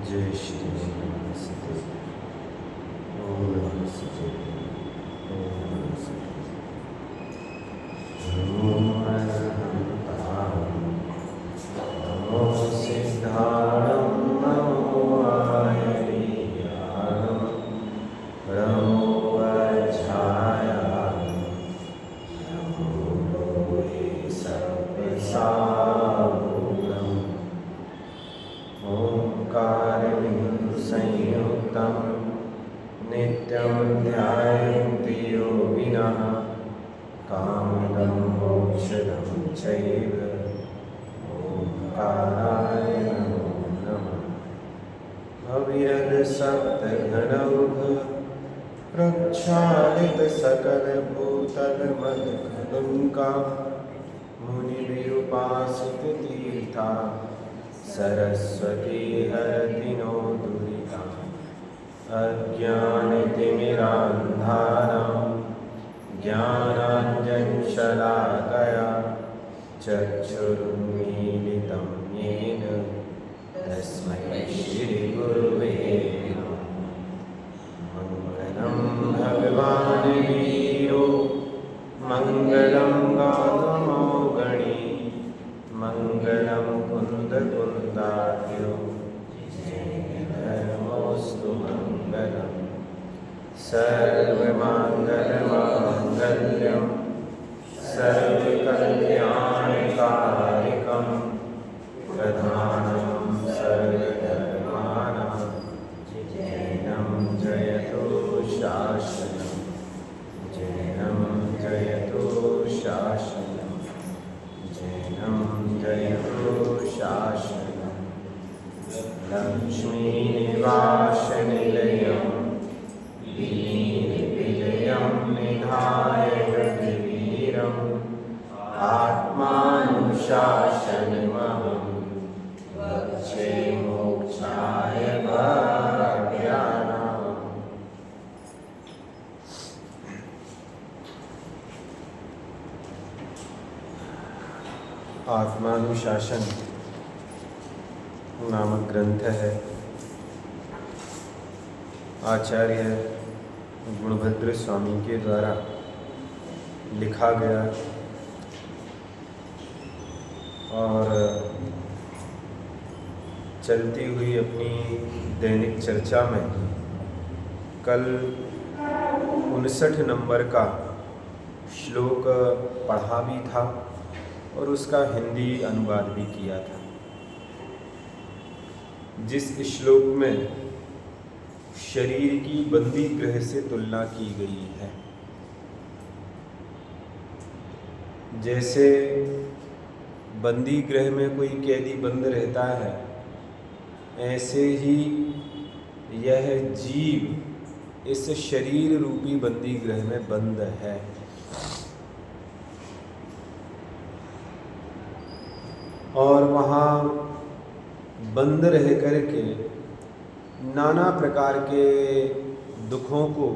जय श्री नमस्ते। ओम नमस्ते। ओम नमस्ते। नमो अरहंतां, नमो सिद्धाणं, नमो आयर्याणं, नमो वज्रायां, नमो लोहे सर्पसारूढम्। ओंकारं संयुक्तं नित्यं ध्यायन्ति योगिनः कामदं मोक्षदं चैव। ओंकाराय नमो नमः। भविरदसप्तघनौघ प्रक्षालितसकलभूतलमखलुङ्का मुनिभिरुपासिततीर्था सरस्वती हरति नो दुरिताम्। अज्ञानतिमिरान्धानां ज्ञानाञ्जनशलाकया चक्षुरुन्मीलितं येन तस्मै श्रीगुरुवे नमः। मङ्गलं भगवान् वीरो मङ्गलं गौतमो गणी मङ्गलं कुन्दकुन्दार्यो जयधर्मोऽस्तु मङ्गलं सर्वमङ्गलमाङ्गल्यं सर्वकल्याणकारिकं प्रधानं सर्वधर्माणां जैनं जयतु शासनं जैनं जयतु शासनं जैनं जयतु शासनं। लक्ष्मीनिवासनिलयं विजयं निधाय गतिवीरम् आत्मानुशासनमहं वक्षे मोक्षाय भाग्यानाम्। आत्मानुशासन नामक ग्रंथ है। आचार्य गुणभद्र स्वामी के द्वारा लिखा गया और चलती हुई अपनी दैनिक चर्चा में कल 59 नंबर का श्लोक पढ़ा भी था और उसका हिंदी अनुवाद भी किया था। जिस श्लोक में शरीर की बंदी गृह से तुलना की गई है, जैसे बंदी गृह में कोई कैदी बंद रहता है, ऐसे ही यह जीव इस शरीर रूपी बंदी गृह में बंद है। और वहाँ बंद रह कर के नाना प्रकार के दुखों को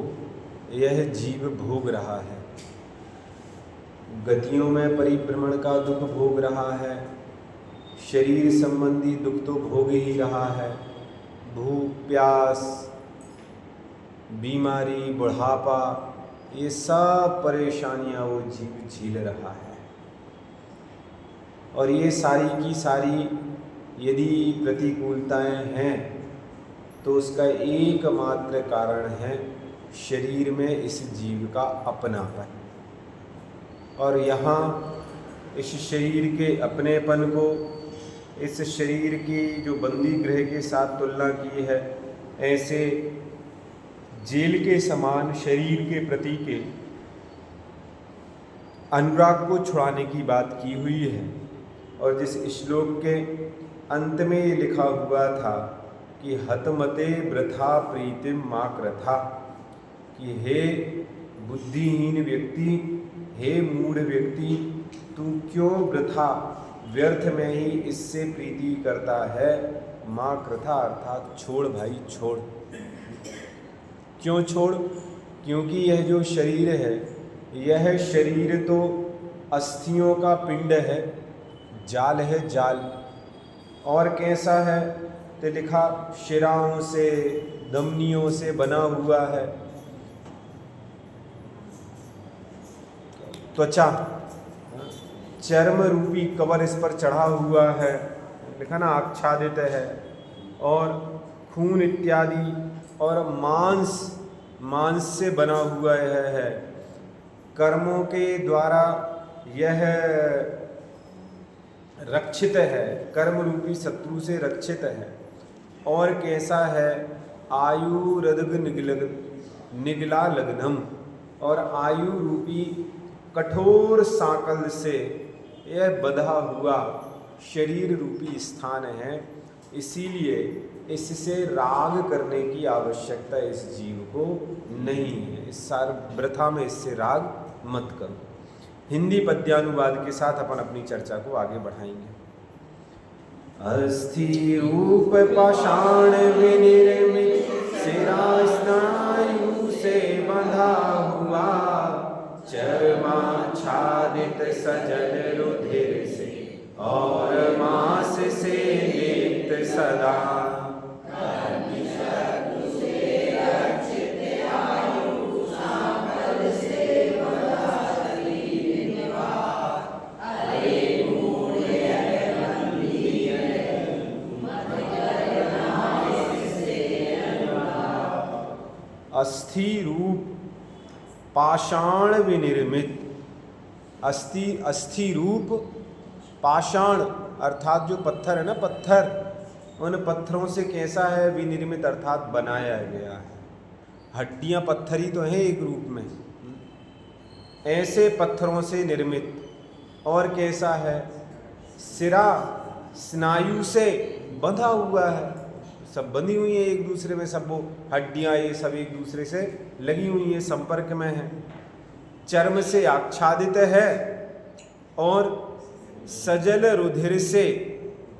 यह जीव भोग रहा है। गतियों में परिभ्रमण का दुख भोग रहा है, शरीर संबंधी दुख तो भोग ही रहा है। भूख, प्यास, बीमारी, बुढ़ापा, ये सब परेशानियां वो जीव झेल रहा है। और ये सारी की सारी यदि प्रतिकूलताएं हैं तो उसका एकमात्र कारण है शरीर में इस जीव का अपनापन। और यहाँ इस शरीर के अपनेपन को, इस शरीर की जो बंदी गृह के साथ तुलना की है, ऐसे जेल के समान शरीर के प्रति के अनुराग को छुड़ाने की बात की हुई है। और जिस श्लोक के अंत में ये लिखा हुआ था कि हतमते वृथा प्रीतिम मा कृथा, कि हे बुद्धिहीन व्यक्ति, हे मूढ़ व्यक्ति, तू क्यों वृथा व्यर्थ में ही इससे प्रीति करता है। माँ कृथा अर्थात छोड़ भाई छोड़। क्यों छोड़? क्योंकि यह जो शरीर है, यह शरीर तो अस्थियों का पिंड है, जाल है जाल। और कैसा है? तो लिखा शिराओं से, धमनियों से बना हुआ है। त्वचा, चर्म रूपी कवर इस पर चढ़ा हुआ है, लिखा ना आच्छादित है। और खून इत्यादि और मांस से बना हुआ है। कर्मों के द्वारा यह रक्षित है, कर्म रूपी शत्रु से रक्षित है। और कैसा है? आयु रदग निगला लग्नम, और आयु रूपी कठोर सांकल से यह बंधा हुआ शरीर रूपी स्थान है। इसीलिए इससे राग करने की आवश्यकता इस जीव को नहीं है। इस सार वृथा में इससे राग मत करो। हिंदी पद्यानुवाद के साथ अपन अपनी चर्चा को आगे बढ़ाएंगे। अस्थि रूप पाषाण विनिर्मित सिरा स्नायु से बंधा हुआ, चर्माच्छादित सजल रुधिर से और मांस से लिप्त सदा। अस्थि रूप पाषाण विनिर्मित, अस्थि रूप पाषाण अर्थात जो पत्थर है ना, पत्थर, उन पत्थरों से कैसा है? विनिर्मित अर्थात बनाया गया है। हड्डियां पत्थर ही तो हैं एक रूप में, ऐसे पत्थरों से निर्मित। और कैसा है? सिरा स्नायु से बंधा हुआ है, सब बंधी हुई है एक दूसरे में, सब वो हड्डियां ये सब एक दूसरे से लगी हुई है, संपर्क में है। चर्म से आच्छादित है और सजल रुधिर से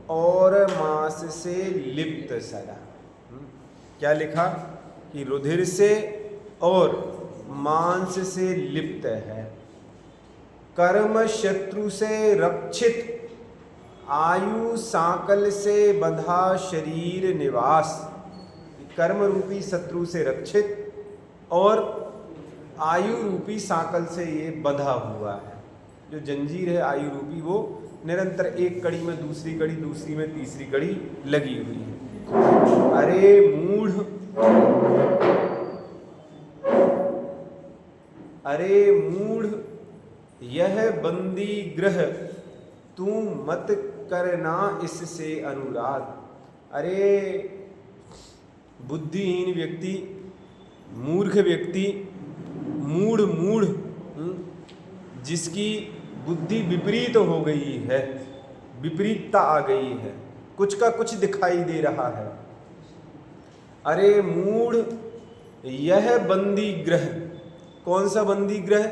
और मांस से लिप्त सदा। क्या लिखा? कि रुधिर से और मांस से लिप्त है। कर्म शत्रु से रक्षित, आयु सांकल से बंधा शरीर निवास। कर्म रूपी शत्रु से रक्षित और आयु रूपी सांकल से ये बंधा हुआ है। जो जंजीर है आयु रूपी, वो निरंतर एक कड़ी में दूसरी कड़ी, दूसरी में तीसरी कड़ी लगी हुई है। अरे मूढ़, अरे मूढ़, यह बंदी ग्रह तू मत करना इससे अनुराग। अरे बुद्धिहीन व्यक्ति, मूर्ख व्यक्ति, मूढ़, जिसकी बुद्धि विपरीत हो गई है, विपरीतता आ गई है, कुछ का कुछ दिखाई दे रहा है। अरे मूढ़, यह बंदी ग्रह, कौन सा बंदी ग्रह?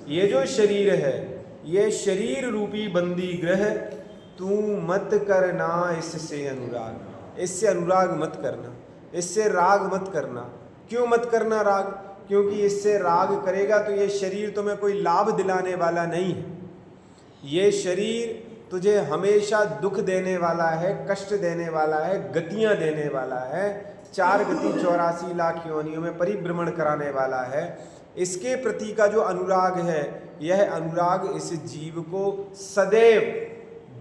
ये जो शरीर है, ये शरीर रूपी बंदी ग्रह तू मत करना इससे अनुराग। इससे अनुराग मत करना, इससे राग मत करना। क्यों मत करना राग? क्योंकि इससे राग करेगा तो ये शरीर तुम्हें कोई लाभ दिलाने वाला नहीं है। ये शरीर तुझे हमेशा दुख देने वाला है, कष्ट देने वाला है, गतियां देने वाला है, 4 गति 84 लाख योनियों में परिभ्रमण कराने वाला है। इसके प्रति का जो अनुराग है, यह अनुराग इस जीव को सदैव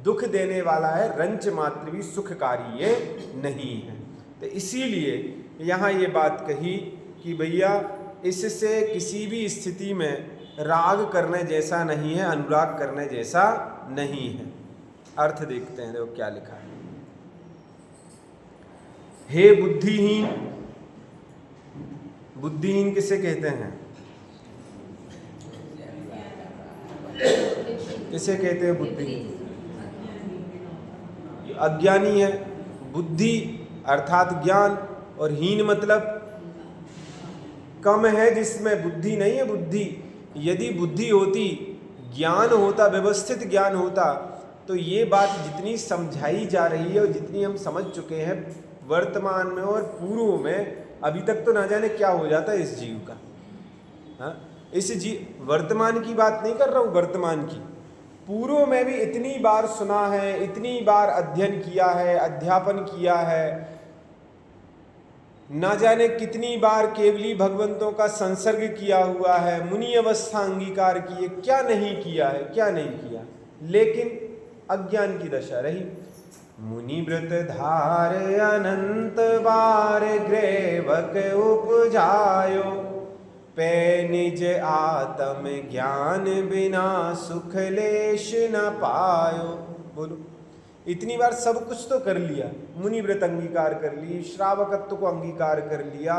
दुख देने वाला है, रंच मात्र भी सुखकारी ये नहीं है। तो इसीलिए यहाँ ये बात कही कि भैया इससे किसी भी स्थिति में राग करने जैसा नहीं है, अनुराग करने जैसा नहीं है। अर्थ देखते हैं, देखो क्या लिखा है। हे बुद्धिहीन, बुद्धिहीन किसे कहते हैं? किसे कहते हैं बुद्धिहीन? अज्ञानी है। बुद्धि अर्थात ज्ञान, और हीन मतलब कम है, जिसमें बुद्धि नहीं है। बुद्धि, यदि बुद्धि होती, ज्ञान होता, व्यवस्थित ज्ञान होता, तो ये बात जितनी समझाई जा रही है और जितनी हम समझ चुके हैं वर्तमान में और पूर्व में, अभी तक तो ना जाने क्या हो जाता है इस जीव का। हाँ, इस जीव, वर्तमान की बात नहीं कर रहा हूँ, वर्तमान की, पूर्व में भी इतनी बार सुना है, इतनी बार अध्ययन किया है, अध्यापन किया है, ना जाने कितनी बार केवली भगवंतों का संसर्ग किया हुआ है, मुनि अवस्था अंगीकार की है, क्या नहीं किया है, क्या नहीं किया, लेकिन अज्ञान की दशा रही। मुनि व्रत धार अनंत बार ग्रेवक उपजायो, पे निज आत्म ज्ञान बिना सुख लेश न पायो। बोलो, इतनी बार सब कुछ तो कर लिया, मुनि व्रत अंगीकार कर ली, श्रावकत्व को अंगीकार कर लिया,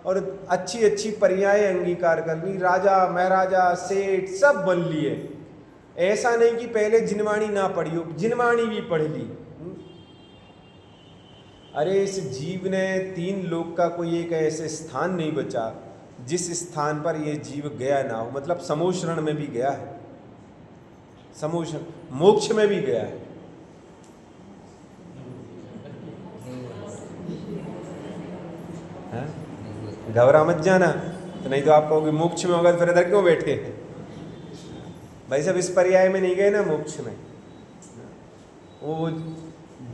और अच्छी अच्छी पर्याय अंगीकार कर ली, राजा महाराजा सेठ सब बन लिए। ऐसा नहीं कि पहले जिनवाणी ना पढ़ी हो, जिनवाणी भी पढ़ ली। अरे इस जीव ने 3 लोक का कोई एक ऐसे स्थान नहीं बचा जिस स्थान पर ये जीव गया ना हो। मतलब समोशरण में भी गया है, समोशरण मोक्ष में भी गया है। घबरा मत जाना, तो नहीं तो आप कहोगे मोक्ष में होगा तो फिर इधर क्यों बैठे हैं भाई साहब। इस पर्याय में नहीं गए ना मोक्ष में। वो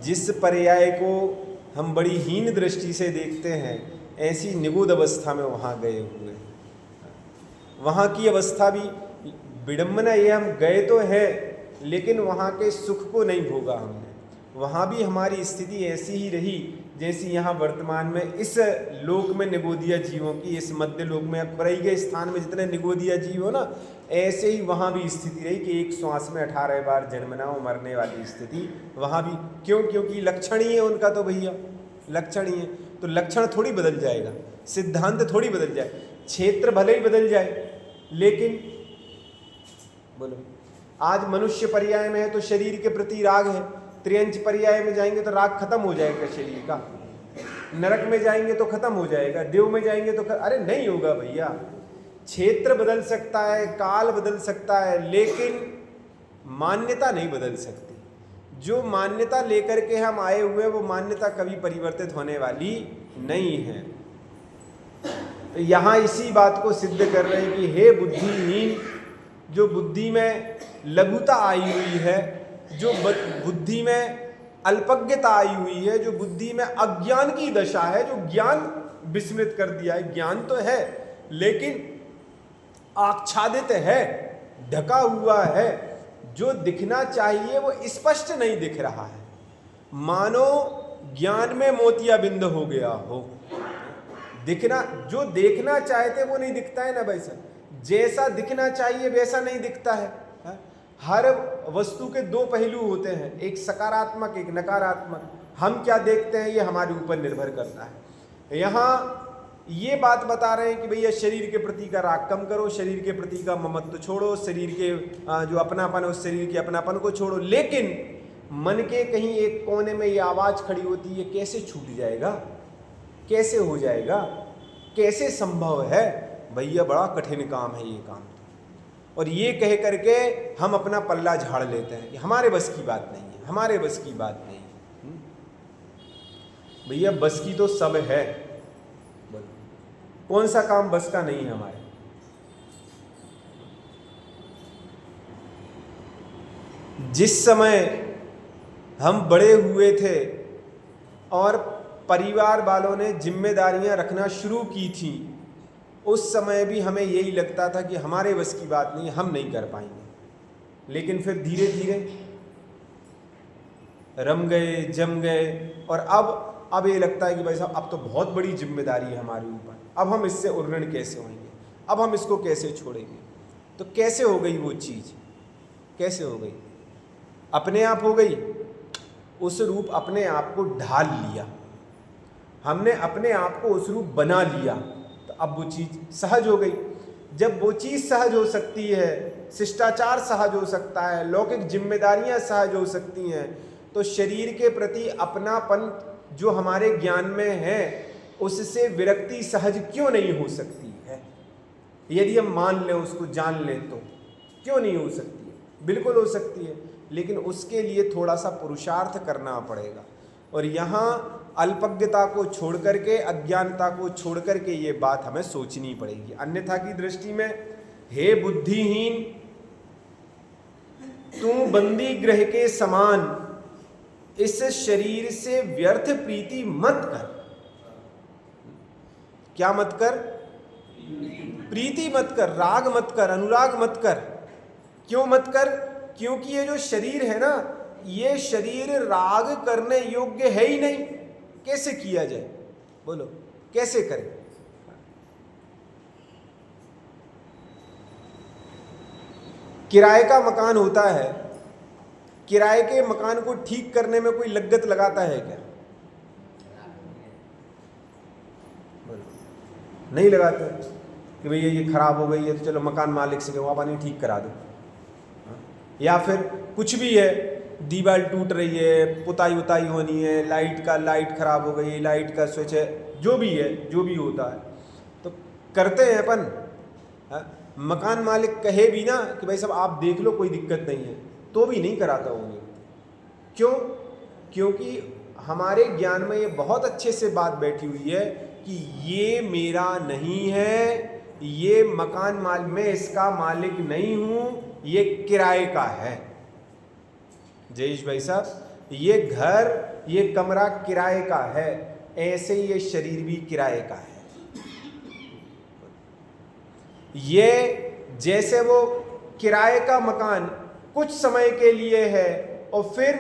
जिस पर्याय को हम बड़ी हीन दृष्टि से देखते हैं, ऐसी निगूढ़ अवस्था में वहाँ गए हुए। वहाँ की अवस्था भी विडम्बना ये, हम गए तो है लेकिन वहाँ के सुख को नहीं भोगा हमने। वहाँ भी हमारी स्थिति ऐसी ही रही जैसी यहाँ वर्तमान में इस लोक में निगोदिया जीवों की, इस मध्य लोक में अपरई के स्थान में जितने निगोदिया जीव हो ना, ऐसे ही वहाँ भी स्थिति रही कि एक श्वास में 18 बार जन्मना हो, मरने वाली स्थिति वहाँ भी। क्यों? क्योंकि लक्षण ही है उनका, तो भैया लक्षण ही है। तो लक्षण थोड़ी बदल जाएगा, सिद्धांत थोड़ी बदल जाए, क्षेत्र भले ही बदल जाए, लेकिन बोलो आज मनुष्य पर्याय में है तो शरीर के प्रति राग है, त्रियंच पर्याय में जाएंगे तो राग खत्म हो जाएगा शरीर का, नरक में जाएंगे तो खत्म हो जाएगा, देव में जाएंगे तो अरे नहीं होगा भैया। क्षेत्र बदल सकता है, काल बदल सकता है, लेकिन मान्यता नहीं बदल सकती। जो मान्यता लेकर के हम आए हुए वो मान्यता कभी परिवर्तित होने वाली नहीं है। तो यहाँ इसी बात को सिद्ध कर रहे हैं कि हे बुद्धिहीन, जो बुद्धि में लघुता आई हुई है, जो बुद्धि में अल्पज्ञता आई हुई है, जो बुद्धि में अज्ञान की दशा है, जो ज्ञान विस्मृत कर दिया है। ज्ञान तो है लेकिन आच्छादित है, ढका हुआ है, जो दिखना चाहिए वो स्पष्ट नहीं दिख रहा है, मानो ज्ञान में मोतियाबिंद हो गया हो। दिखना, जो देखना चाहते वो नहीं दिखता है ना भाई साहब, जैसा दिखना चाहिए वैसा नहीं दिखता है। हर वस्तु के 2 पहलू होते हैं, एक सकारात्मक एक नकारात्मक। हम क्या देखते हैं ये हमारे ऊपर निर्भर करता है। यहाँ ये बात बता रहे हैं कि भैया शरीर के प्रति का राग कम करो, शरीर के प्रति का ममत्व छोड़ो, शरीर के जो अपनापन है उस शरीर के अपनापन को छोड़ो। लेकिन मन के कहीं एक कोने में ये आवाज़ खड़ी होती है, कैसे छूट जाएगा, कैसे हो जाएगा, कैसे संभव है भैया, बड़ा कठिन काम है ये काम। और ये कह करके हम अपना पल्ला झाड़ लेते हैं, हमारे बस की बात नहीं है, हमारे बस की बात नहीं है। भैया बस की तो सब है, कौन सा काम बस का नहीं है हमारे। जिस समय हम बड़े हुए थे और परिवार वालों ने जिम्मेदारियां रखना शुरू की थी, उस समय भी हमें यही लगता था कि हमारे बस की बात नहीं, हम नहीं कर पाएंगे। लेकिन फिर धीरे धीरे रम गए, जम गए, और अब ये लगता है कि भाई साहब अब तो बहुत बड़ी जिम्मेदारी है हमारे ऊपर, अब हम इससे उर्वरण कैसे होंगे, अब हम इसको कैसे छोड़ेंगे। तो कैसे हो गई वो चीज़, कैसे हो गई? अपने आप हो गई। उस रूप अपने आप को ढाल लिया हमने, अपने आप को उस रूप बना लिया, तो अब वो चीज़ सहज हो गई। जब वो चीज़ सहज हो सकती है, शिष्टाचार सहज हो सकता है, लौकिक जिम्मेदारियां सहज हो सकती हैं, तो शरीर के प्रति अपनापन जो हमारे ज्ञान में है उससे विरक्ति सहज क्यों नहीं हो सकती है? यदि हम मान लें, उसको जान लें, तो क्यों नहीं हो सकती है? बिल्कुल हो सकती है, लेकिन उसके लिए थोड़ा सा पुरुषार्थ करना पड़ेगा। और यहाँ अल्पज्ञता को छोड़ करके, अज्ञानता को छोड़ करके ये बात हमें सोचनी पड़ेगी। अन्यथा की दृष्टि में हे बुद्धिहीन, तू बंदी गृह के समान इस शरीर से व्यर्थ प्रीति मत कर। क्या मत कर? प्रीति मत कर, राग मत कर, अनुराग मत कर। क्यों मत कर? क्योंकि ये जो शरीर है ना, ये शरीर राग करने योग्य है ही नहीं। कैसे किया जाए? बोलो, कैसे करें? किराए का मकान होता है, किराए के मकान को ठीक करने में कोई लागत लगाता है क्या? नहीं लगाते कि भैया ये खराब हो गई है तो चलो मकान मालिक से कहो आप आने ठीक करा दो। या फिर कुछ भी है, दीवार टूट रही है, पुताई उताई होनी है, लाइट खराब हो गई, लाइट का स्विच है, जो भी है, जो भी होता है तो करते हैं अपन। मकान मालिक कहे भी ना कि भाई साहब आप देख लो कोई दिक्कत नहीं है, तो भी नहीं कराता वो व्यक्ति। क्यों? क्योंकि हमारे ज्ञान में ये बहुत अच्छे से बात बैठी हुई है कि ये मेरा नहीं है, ये मकान मालिक, मैं इसका मालिक नहीं हूं, ये किराए का है। जयेश भाई साहब, ये घर, ये कमरा किराए का है, ऐसे ये शरीर भी किराए का है। ये जैसे वो किराए का मकान कुछ समय के लिए है और फिर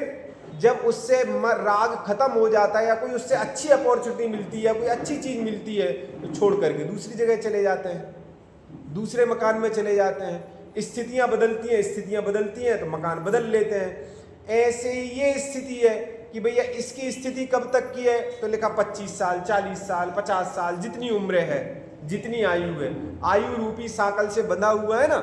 जब उससे राग खत्म हो जाता है या कोई उससे अच्छी अपॉर्चुनिटी मिलती है या कोई अच्छी चीज मिलती है तो छोड़ करके दूसरी जगह चले जाते हैं, दूसरे मकान में चले जाते हैं। स्थितियां बदलती हैं तो मकान बदल लेते हैं। ऐसे ही ये स्थिति है कि भैया इसकी स्थिति कब तक की है, तो लिखा 25 साल, 40 साल, 50 साल, जितनी उम्र है, जितनी आयु है, आयु रूपी साकल से बंधा हुआ है ना,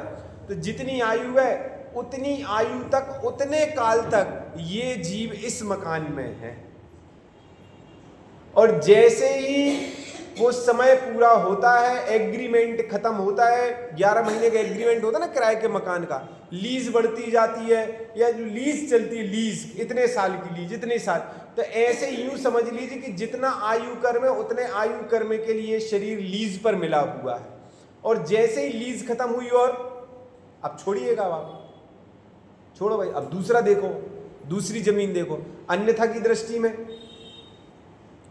तो जितनी आयु है उतनी आयु तक, उतने काल तक ये जीव इस मकान में है। और जैसे ही वो समय पूरा होता है, एग्रीमेंट खत्म होता है, 11 महीने का एग्रीमेंट होता है ना किराए के मकान का, लीज बढ़ती जाती है या जो लीज चलती है, लीज इतने साल की लीज, इतने साल, तो ऐसे यूं समझ लीजिए कि जितना आयु कर्म है उतने आयु कर्म के लिए शरीर लीज पर मिला हुआ है। और जैसे ही लीज खत्म हुई और अब छोड़िएगा आप, छोड़ो भाई, अब दूसरा देखो, दूसरी जमीन देखो। अन्यथा की दृष्टि में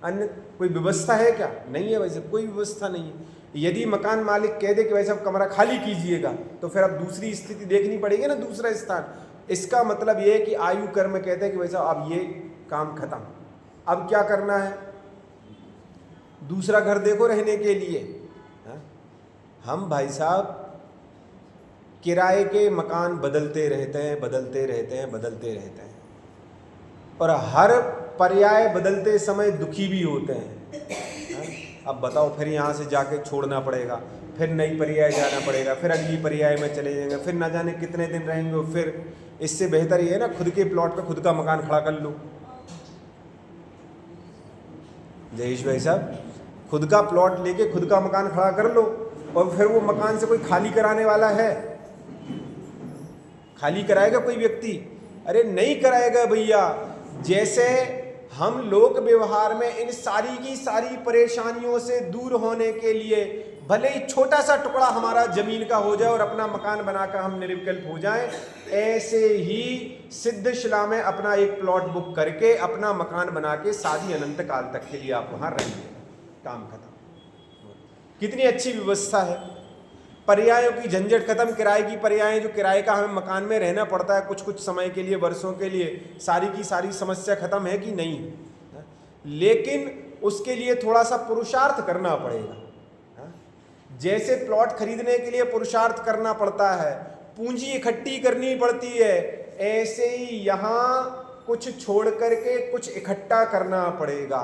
अन्य कोई व्यवस्था है क्या? नहीं है वैसे, कोई व्यवस्था नहीं है। यदि मकान मालिक कह दे कि भाई साहब कमरा खाली कीजिएगा, तो फिर अब दूसरी स्थिति देखनी पड़ेगी ना, दूसरा स्थान। इसका मतलब ये है कि आयु कर्म कहते हैं कि भाई साहब अब ये काम खत्म, अब क्या करना है, दूसरा घर देखो रहने के लिए। हम भाई साहब किराए के मकान बदलते रहते हैं और हर पर्याय बदलते समय दुखी भी होते हैं। अब बताओ, फिर यहाँ से जाके छोड़ना पड़ेगा, फिर नई पर्याय जाना पड़ेगा, फिर अगली पर्याय में चले जाएंगे, फिर ना जाने कितने दिन रहेंगे। फिर इससे बेहतर ये है ना, खुद के प्लॉट पे खुद का मकान खड़ा कर लो। जयेश भाई साहब, खुद का प्लॉट लेके खुद का मकान खड़ा कर लो, और फिर वो मकान से कोई खाली कराने वाला है? खाली कराएगा कोई व्यक्ति? अरे नहीं कराएगा भैया। जैसे हम लोक व्यवहार में इन सारी की सारी परेशानियों से दूर होने के लिए भले ही छोटा सा टुकड़ा हमारा जमीन का हो जाए और अपना मकान बनाकर हम निर्विकल्प हो जाएं, ऐसे ही सिद्धशिला में अपना एक प्लॉट बुक करके अपना मकान बना के शादी अनंत काल तक के लिए आप वहां रहेंगे, काम खत्म। कितनी अच्छी व्यवस्था है। पर्यायों की झंझट खत्म, किराए की पर्याय, जो किराए का हमें मकान में रहना पड़ता है कुछ कुछ समय के लिए, वर्षों के लिए, सारी की सारी समस्या खत्म है कि नहीं? लेकिन उसके लिए थोड़ा सा पुरुषार्थ करना पड़ेगा। जैसे प्लॉट खरीदने के लिए पुरुषार्थ करना पड़ता है, पूंजी इकट्ठी करनी पड़ती है, ऐसे ही यहाँ कुछ छोड़ करके कुछ इकट्ठा करना पड़ेगा।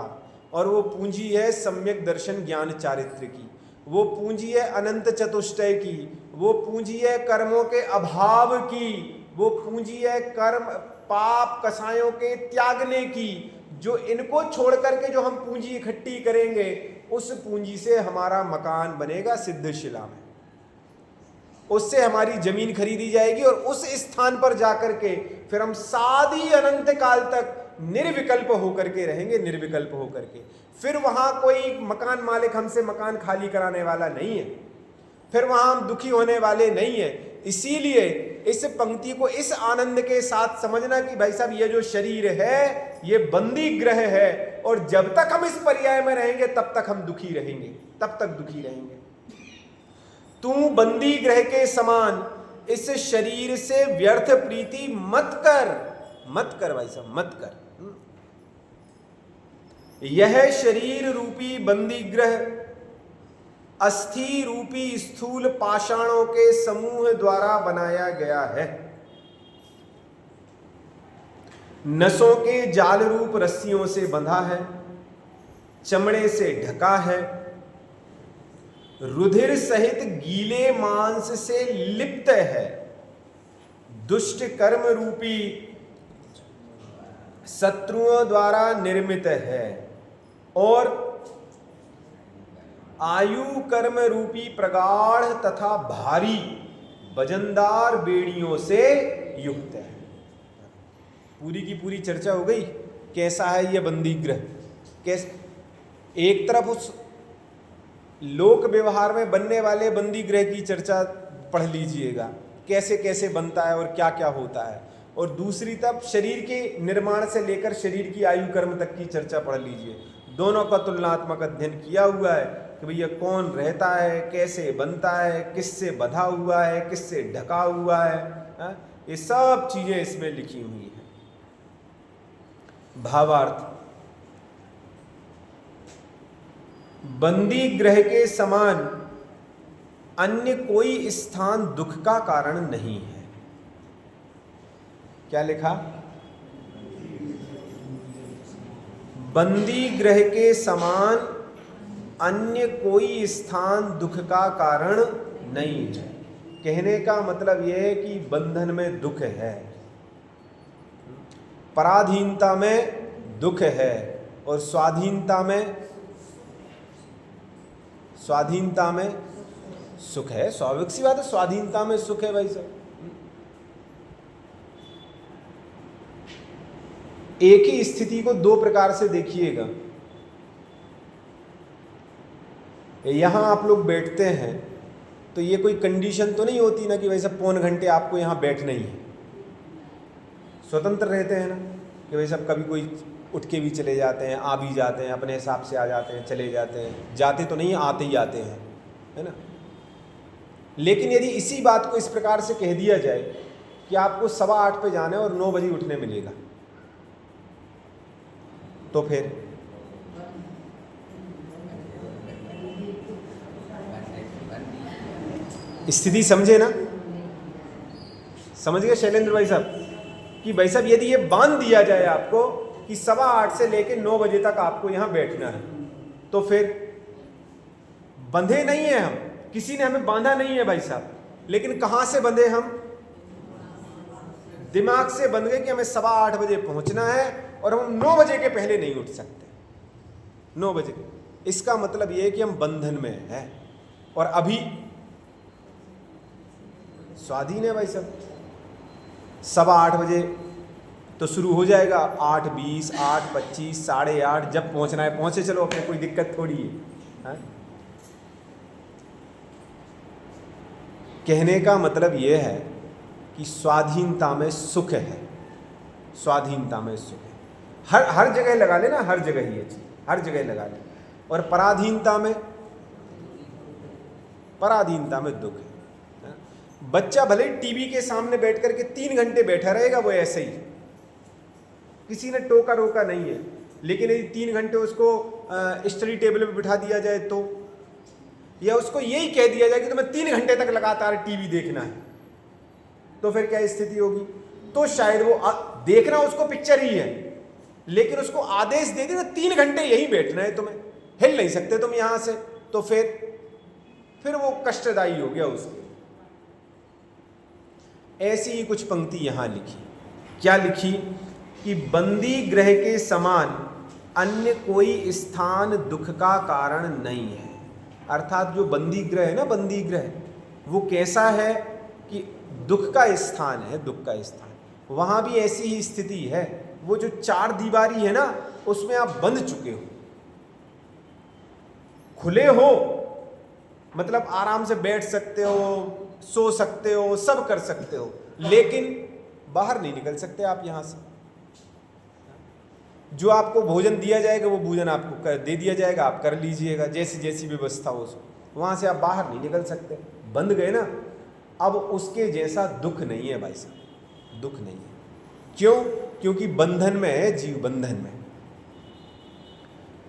और वो पूंजी है सम्यक दर्शन ज्ञान चारित्र की, वो पूंजी है अनंत चतुष्टय की, वो पूंजी है कर्मों के अभाव की, वो पूंजी है कर्म पाप कसायों के त्यागने की। जो इनको छोड़ करके जो हम पूंजी इकट्ठी करेंगे, उस पूंजी से हमारा मकान बनेगा सिद्धशिला में, उससे हमारी जमीन खरीदी जाएगी और उस स्थान पर जाकर के फिर हम सादी अनंत काल तक निर्विकल्प होकर के रहेंगे, निर्विकल्प होकर के। फिर वहां कोई मकान मालिक हमसे मकान खाली कराने वाला नहीं है, फिर वहां हम दुखी होने वाले नहीं है। इसीलिए इस पंक्ति को इस आनंद के साथ समझना कि भाई साहब ये जो शरीर है ये बंदी ग्रह है, और जब तक हम इस पर्याय में रहेंगे तब तक हम दुखी रहेंगे, तब तक दुखी रहेंगे। तू बंदी ग्रह के समान इस शरीर से व्यर्थ प्रीति मत कर, मत कर भाई साहब, मत कर। यह शरीर रूपी बंदी ग्रह अस्थि रूपी स्थूल पाषाणों के समूह द्वारा बनाया गया है। नसों के जाल रूप रस्सियों से बंधा है, चमड़े से ढका है, रुधिर सहित गीले मांस से लिप्त है, दुष्ट कर्म रूपी शत्रुओं द्वारा निर्मित है और आयु कर्म रूपी प्रगाढ़ तथा भारी वजनदार बेड़ियों से युक्त है। पूरी की पूरी चर्चा हो गई कैसा है यह बंदी ग्रह। कैसे एक तरफ उस लोक व्यवहार में बनने वाले बंदी ग्रह की चर्चा पढ़ लीजिएगा, कैसे कैसे बनता है और क्या क्या होता है, और दूसरी तरफ शरीर के निर्माण से लेकर शरीर की आयु कर्म तक की चर्चा पढ़ लीजिए। दोनों का तुलनात्मक अध्ययन किया हुआ है कि भैया कौन रहता है, कैसे बनता है, किससे बंधा हुआ है, किससे ढका हुआ है, ये सब चीजें इसमें लिखी हुई हैं। भावार्थ, बंदी ग्रह के समान अन्य कोई स्थान दुख का कारण नहीं है। क्या लिखा? बंदी ग्रह के समान अन्य कोई स्थान दुख का कारण नहीं है। कहने का मतलब यह है कि बंधन में दुख है, पराधीनता में दुख है, और स्वाधीनता में सुख है। स्वाभाविक सी बात है, स्वाधीनता में सुख है भाई साहब। एक ही स्थिति को दो प्रकार से देखिएगा। यहां आप लोग बैठते हैं तो ये कोई कंडीशन तो नहीं होती ना कि भाई साहब पौन घंटे आपको यहां बैठना ही है। स्वतंत्र रहते हैं ना कि भाई साहब कभी कोई उठ के भी चले जाते हैं, आ भी जाते हैं, अपने हिसाब से आ जाते हैं, चले जाते हैं, जाते तो नहीं आते ही आते हैं, है ना। लेकिन यदि इसी बात को इस प्रकार से कह दिया जाए कि आपको 8:15 पे जाना है और 9 बजे उठने मिलेगा, तो फिर स्थिति समझे ना, समझ गए शैलेंद्र भाई साहब कि भाई साहब यदि ये बांध दिया जाए आपको कि 8:15 से लेकर 9 बजे तक आपको यहां बैठना है, तो फिर बंधे नहीं है हम, किसी ने हमें बांधा नहीं है भाई साहब, लेकिन कहां से बंधे हम? दिमाग से बंध गए कि हमें 8:15 बजे पहुंचना है और हम 9 बजे के पहले नहीं उठ सकते। 9 बजे, इसका मतलब यह है कि हम बंधन में हैं और अभी स्वाधीन है भाई साहब। 8:15 बजे तो शुरू हो जाएगा, 8:20, 8:25, 8:30, जब पहुंचना है पहुंचे, चलो, अपने कोई दिक्कत थोड़ी है। कहने का मतलब यह है कि स्वाधीनता में सुख है, स्वाधीनता में सुख है। हर जगह लगा लेना, हर जगह ही है, हर जगह लगा ले। और पराधीनता में दुख है। बच्चा भले टीवी के सामने बैठ करके 3 घंटे बैठा रहेगा, वो ऐसे ही, किसी ने टोका रोका नहीं है, लेकिन यदि 3 घंटे उसको स्टडी टेबल पे बिठा दिया जाए तो, या उसको यही कह दिया जाए कि तुम्हें 3 घंटे तक लगातार टीवी देखना है, तो फिर क्या स्थिति होगी? तो शायद वो देखना उसको पिक्चर ही है, लेकिन उसको आदेश दे देना 3 घंटे यही बैठना है, तुम्हें हिल नहीं सकते तुम यहां से, तो फिर वो कष्टदायी हो गया उसके। ऐसी ही कुछ पंक्ति यहां लिखी। क्या लिखी? कि बंदी ग्रह के समान अन्य कोई स्थान दुख का कारण नहीं है। अर्थात जो बंदी ग्रह है ना, बंदी ग्रह वो कैसा है कि दुख का स्थान है, दुख का स्थान। वहां भी ऐसी ही स्थिति है, वो जो 4 दीवारी है ना, उसमें आप बंध चुके हो, खुले हो, मतलब आराम से बैठ सकते हो, सो सकते हो, सब कर सकते हो, लेकिन बाहर नहीं निकल सकते आप यहाँ से। जो आपको भोजन दिया जाएगा वो भोजन आपको दे दिया जाएगा, आप कर लीजिएगा, जैसी जैसी व्यवस्था हो। वहाँ से आप बाहर नहीं निकल सकते, बंद गए ना। अब उसके जैसा दुख नहीं है भाई साहब, दुख नहीं है। क्यों? क्योंकि बंधन में है जीव, बंधन में।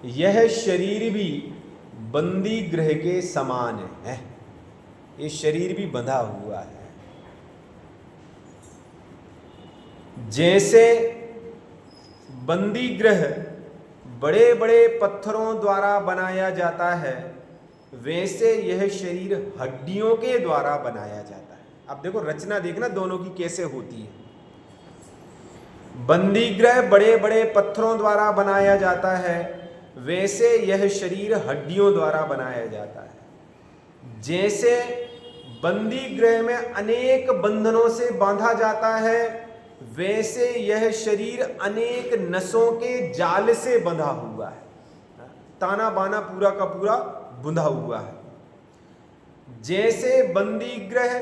यह शरीर भी बंदी गृह के समान है, ये शरीर भी बंधा हुआ है। जैसे बंदी गृह बड़े बड़े पत्थरों द्वारा बनाया जाता है, वैसे यह शरीर हड्डियों के द्वारा बनाया जाता है। अब देखो रचना देखना दोनों की कैसे होती है। बंदी गृह बड़े बड़े पत्थरों द्वारा बनाया जाता है, वैसे यह शरीर हड्डियों द्वारा बनाया जाता है। जैसे बंदी गृह में अनेक बंधनों से बांधा जाता है, वैसे यह शरीर अनेक नसों के जाल से बंधा हुआ है, ताना बाना पूरा का पूरा बुंधा हुआ है। जैसे बंदी गृह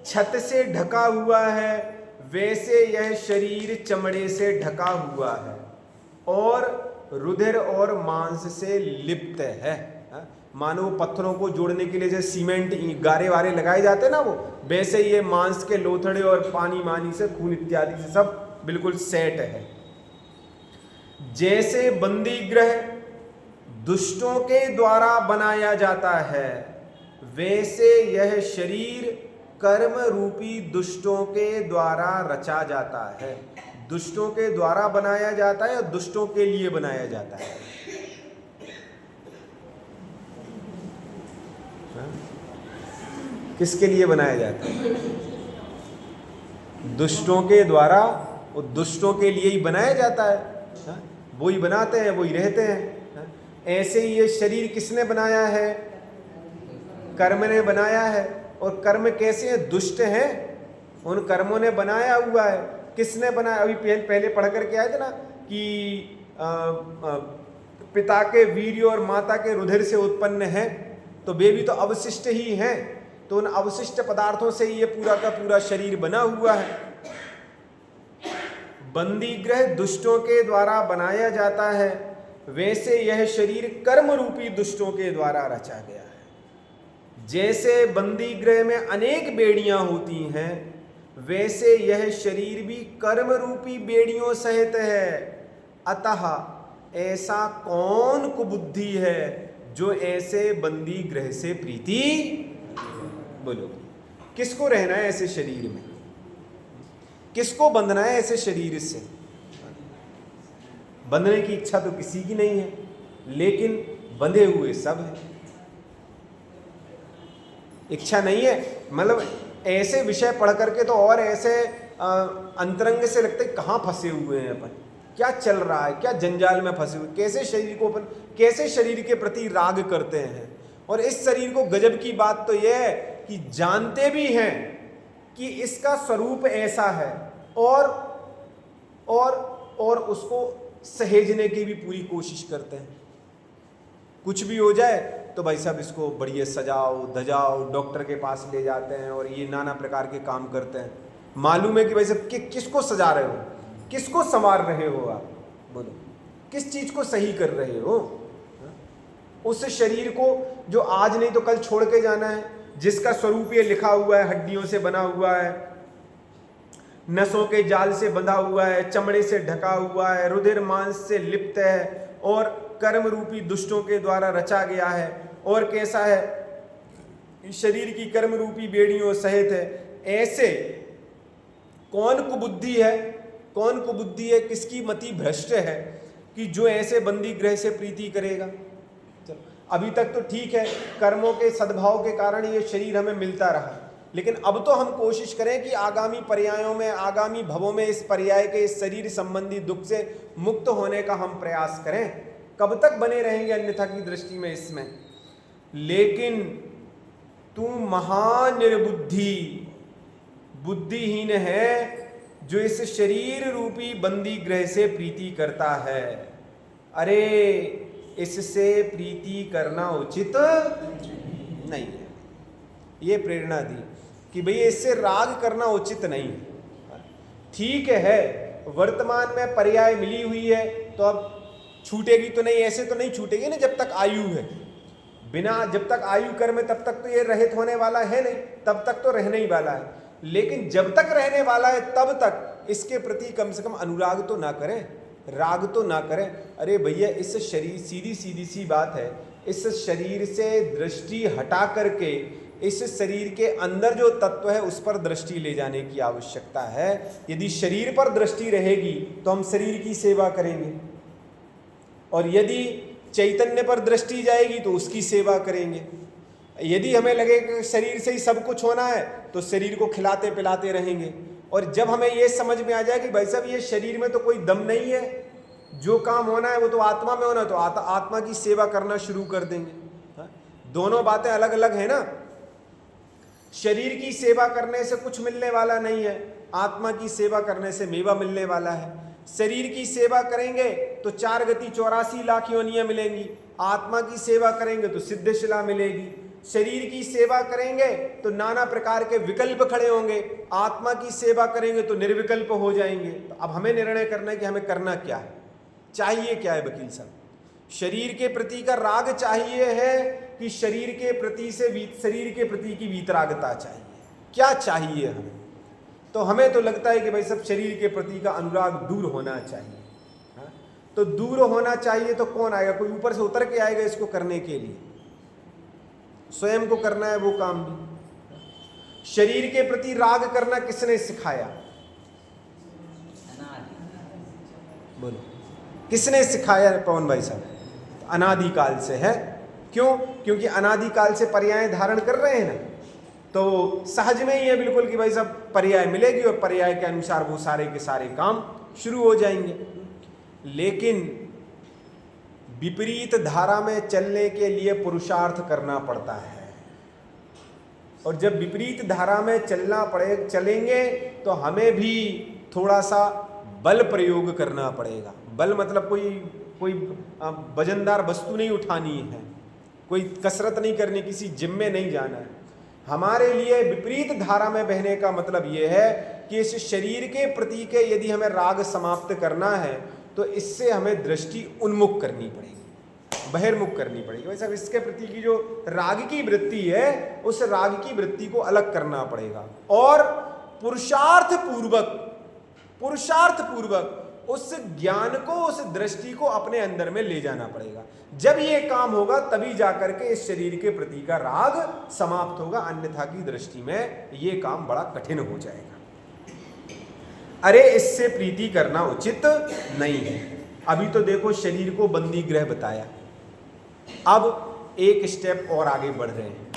छत से ढका हुआ है, वैसे यह शरीर चमड़े से ढका हुआ है और रुधिर और मांस से लिप्त है। मानो पत्थरों को जोड़ने के लिए जैसे सीमेंट गारे वारे लगाए जाते हैं ना, वो वैसे ये मांस के लोथड़े और पानी मानी से, खून इत्यादि से सब बिल्कुल सेट है। जैसे बंदी गृह दुष्टों के द्वारा बनाया जाता है, वैसे यह शरीर कर्म रूपी दुष्टों के द्वारा रचा जाता है। दुष्टों के द्वारा बनाया जाता है और दुष्टों के लिए बनाया जाता है। किसके लिए बनाया जाता है? दुष्टों के द्वारा, वो दुष्टों के लिए ही बनाया जाता है। वो ही बनाते हैं, वो ही रहते हैं। ऐसे ही ये शरीर किसने बनाया है? कर्म ने बनाया है। और कर्म कैसे हैं? दुष्ट हैं, उन कर्मों ने बनाया हुआ है। किसने बनाया? अभी पहले पढ़ करके आए थे ना कि पिता के वीर्य और माता के रुधिर से उत्पन्न है, तो वे भी तो अवशिष्ट ही हैं। तो उन अवशिष्ट पदार्थों से ही ये पूरा का पूरा शरीर बना हुआ है। बंदी गृह दुष्टों के द्वारा बनाया जाता है, वैसे यह शरीर कर्म रूपी दुष्टों के द्वारा रचा गया है। जैसे बंदी गृह में अनेक बेड़ियां होती हैं, वैसे यह शरीर भी कर्म रूपी बेड़ियों सहित है। अतः ऐसा कौन कुबुद्धि है जो ऐसे बंदी गृह से प्रीति? बोलो, किसको रहना है ऐसे शरीर में? किसको बंधना है ऐसे शरीर से? बंधने की इच्छा तो किसी की नहीं है, लेकिन बंधे हुए सब हैं। इच्छा नहीं है, मतलब ऐसे विषय पढ़ करके तो और ऐसे अंतरंग से लगते कहाँ फंसे हुए हैं अपन, क्या चल रहा है, क्या जंजाल में फंसे हुए, कैसे शरीर को अपन, कैसे शरीर के प्रति राग करते हैं। और इस शरीर को गजब की बात तो यह है कि जानते भी हैं कि इसका स्वरूप ऐसा है और उसको सहेजने की भी पूरी कोशिश करते हैं। कुछ भी हो जाए तो भाई साहब इसको बढ़िया सजाओ धजाओ, डॉक्टर के पास ले जाते हैं और ये नाना प्रकार के काम करते हैं। मालूम है कि भाई साहब किसको सजा रहे हो, किसको संवार रहे हो आप? बोलो, किस चीज को सही कर रहे हो? उस शरीर को जो आज नहीं तो कल छोड़ के जाना है, जिसका स्वरूप ये लिखा हुआ है, हड्डियों से बना हुआ है, नसों के जाल से बंधा हुआ है, चमड़े से ढका हुआ है, रुधिर मांस से लिप्त है और कर्म रूपी दुष्टों के द्वारा रचा गया है। और कैसा है? शरीर की कर्म रूपी बेड़ियों सहित है। ऐसे कौन कुबुद्धि है, कौन कुबुद्धि है, किसकी मति भ्रष्ट है कि जो ऐसे बंदी गृह से प्रीति करेगा? चलो, अभी तक तो ठीक है, कर्मों के सद्भाव के कारण ये शरीर हमें मिलता रहा, लेकिन अब तो हम कोशिश करें कि आगामी पर्यायों में, आगामी भवों में इस पर्याय के, इस शरीर संबंधी दुख से मुक्त होने का हम प्रयास करें। कब तक बने रहेंगे अन्यथा की दृष्टि में इसमें? लेकिन तू महानिर्बुद्धि, बुद्धिहीन है जो इस शरीर रूपी बंदी गृह से प्रीति करता है। अरे इससे प्रीति करना उचित नहीं है। ये प्रेरणा दी कि भैया इससे राग करना उचित नहीं है। ठीक है, वर्तमान में पर्याय मिली हुई है तो अब छूटेगी तो नहीं, ऐसे तो नहीं छूटेगी ना जब तक आयु है। बिना जब तक आयु कर्म है तब तक तो ये रहित होने वाला है नहीं, तब तक तो रहने ही वाला है। लेकिन जब तक रहने वाला है तब तक इसके प्रति कम से कम अनुराग तो ना करें, राग तो ना करें। अरे भैया इस शरीर, सीधी सीधी सी बात है, इस शरीर से दृष्टि हटा करके इस शरीर के अंदर जो तत्व है उस पर दृष्टि ले जाने की आवश्यकता है। यदि शरीर पर दृष्टि रहेगी तो हम शरीर की सेवा करेंगे, और यदि चैतन्य पर दृष्टि जाएगी तो उसकी सेवा करेंगे। यदि हमें लगे कि शरीर से ही सब कुछ होना है तो शरीर को खिलाते पिलाते रहेंगे। और जब हमें ये समझ में आ जाए कि भाई साहब ये शरीर में तो कोई दम नहीं है, जो काम होना है वो तो आत्मा में होना है, तो आत्मा की सेवा करना शुरू कर देंगे। दोनों बातें अलग अलग है ना। शरीर की सेवा करने से कुछ मिलने वाला नहीं है, आत्मा की सेवा करने से मेवा मिलने वाला है। शरीर की सेवा करेंगे तो 4 गति 84 लाख योनियां मिलेंगी, आत्मा की सेवा करेंगे तो सिद्धशिला मिलेगी। शरीर की सेवा करेंगे तो नाना प्रकार के विकल्प खड़े होंगे, आत्मा की सेवा करेंगे तो निर्विकल्प हो जाएंगे। तो अब हमें निर्णय करना है कि हमें करना क्या है, चाहिए क्या है वकील साहब। शरीर के प्रति का राग चाहिए है कि शरीर के प्रति की वीतरागता चाहिए, क्या चाहिए हमें? तो हमें तो लगता है कि भाई सब शरीर के प्रति का अनुराग दूर होना चाहिए। हाँ? तो दूर होना चाहिए तो कौन आएगा? कोई ऊपर से उतर के आएगा इसको करने के लिए? स्वयं को करना है वो काम भी। शरीर के प्रति राग करना किसने सिखाया? बोलो, किसने सिखाया पवन भाई साहब? अनादिकाल से है। क्यों? क्योंकि अनादिकाल से पर्याय धारण कर रहे हैं ना, तो सहज में ही है बिल्कुल कि भाई साहब पर्याय मिलेगी और पर्याय के अनुसार वो सारे के सारे काम शुरू हो जाएंगे। लेकिन विपरीत धारा में चलने के लिए पुरुषार्थ करना पड़ता है, और जब विपरीत धारा में चलेंगे तो हमें भी थोड़ा सा बल प्रयोग करना पड़ेगा। बल मतलब कोई वजनदार वस्तु नहीं उठानी है, कोई कसरत नहीं करनी, किसी जिम में नहीं जाना है। हमारे लिए विपरीत धारा में बहने का मतलब यह है कि इस शरीर के प्रति के यदि हमें राग समाप्त करना है तो इससे हमें दृष्टि उन्मुख करनी पड़ेगी, बहिर्मुख करनी पड़ेगी। वैसे इसके प्रति की जो राग की वृत्ति है उस राग की वृत्ति को अलग करना पड़ेगा, और पुरुषार्थ पूर्वक उस ज्ञान को, उस दृष्टि को अपने अंदर में ले जाना पड़ेगा। जब ये काम होगा तभी जाकर के इस शरीर के प्रति का राग समाप्त होगा, अन्यथा की दृष्टि में ये काम बड़ा कठिन हो जाएगा। अरे इससे प्रीति करना उचित नहीं है। अभी तो देखो शरीर को बंदी गृह बताया, अब एक स्टेप और आगे बढ़ रहे हैं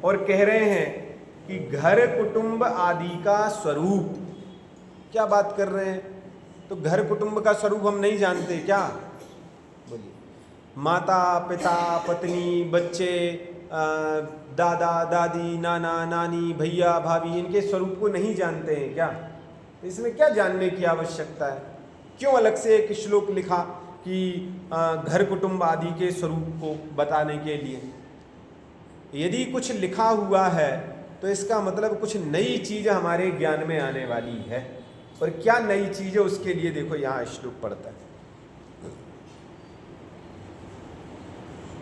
और कह रहे हैं कि घर कुटुंब आदि का स्वरूप। क्या बात कर रहे हैं? तो घर कुटुंब का स्वरूप हम नहीं जानते क्या? बोलिए। माता पिता पत्नी बच्चे, दादा दादी नाना नानी भैया भाभी, इनके स्वरूप को नहीं जानते हैं क्या? इसमें क्या जानने की आवश्यकता है? क्यों अलग से एक श्लोक लिखा कि घर कुटुंब आदि के स्वरूप को बताने के लिए? यदि कुछ लिखा हुआ है तो इसका मतलब कुछ नई चीज हमारे ज्ञान में आने वाली है। और क्या नई चीज है उसके लिए देखो यहां श्लोक पढ़ता है।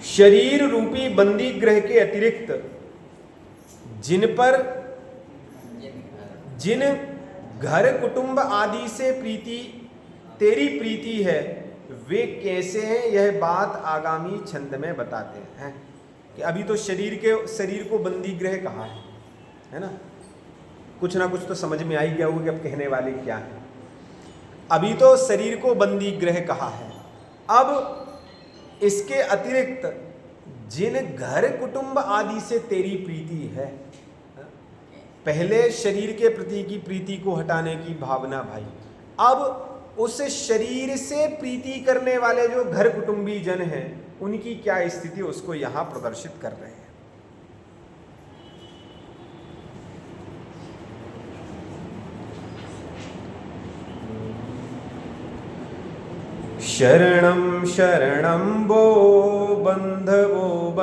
शरीर रूपी बंदी ग्रह के अतिरिक्त जिन घर कुटुंब आदि से तेरी प्रीति है वे कैसे हैं, यह बात आगामी छंद में बताते हैं। कि अभी तो शरीर को बंदी ग्रह कहा है ना? कुछ ना कुछ तो समझ में आ ही गया होगा कि अब कहने वाले क्या है। अभी तो शरीर को बंदी ग्रह कहा है, अब इसके अतिरिक्त जिन घर कुटुंब आदि से तेरी प्रीति है। पहले शरीर के प्रति की प्रीति को हटाने की भावना भाई, अब उस शरीर से प्रीति करने वाले जो घर कुटुंबी जन हैं उनकी क्या स्थिति उसको यहां प्रदर्शित कर रहे हैं। शरणं शरणं वो बंधमूलम्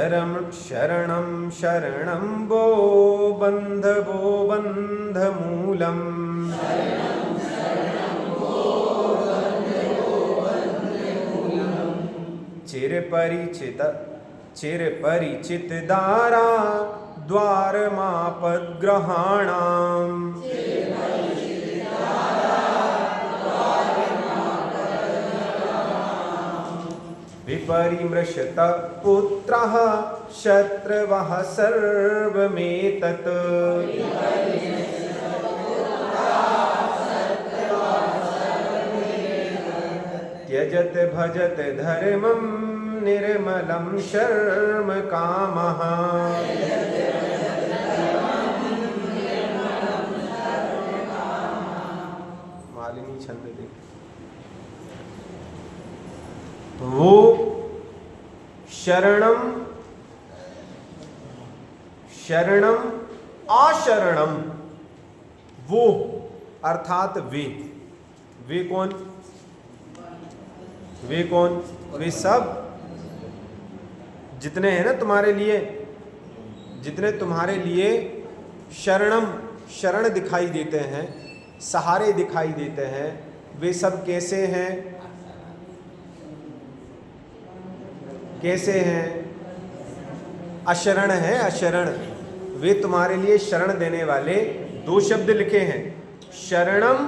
शरणं शरणं वो बन्धमूलम् चिरपरिचित दारा द्वारमापद्ग्रहाणाम् विपरिमृशत पुत्रः शत्रवः सर्वमेतत् त्यजत भजत धर्मं निर्मलं शर्म कामः मालिनी छंद दे। वो शरणम शरणम आशरणम, वो अर्थात वे कौन? वे कौन? वे सब जितने हैं ना तुम्हारे लिए, जितने तुम्हारे लिए शरणम शरण दिखाई देते हैं, सहारे दिखाई देते हैं, वे सब कैसे हैं? कैसे हैं? अशरण है, अशरण। वे तुम्हारे लिए शरण देने वाले दो शब्द लिखे हैं, शरणम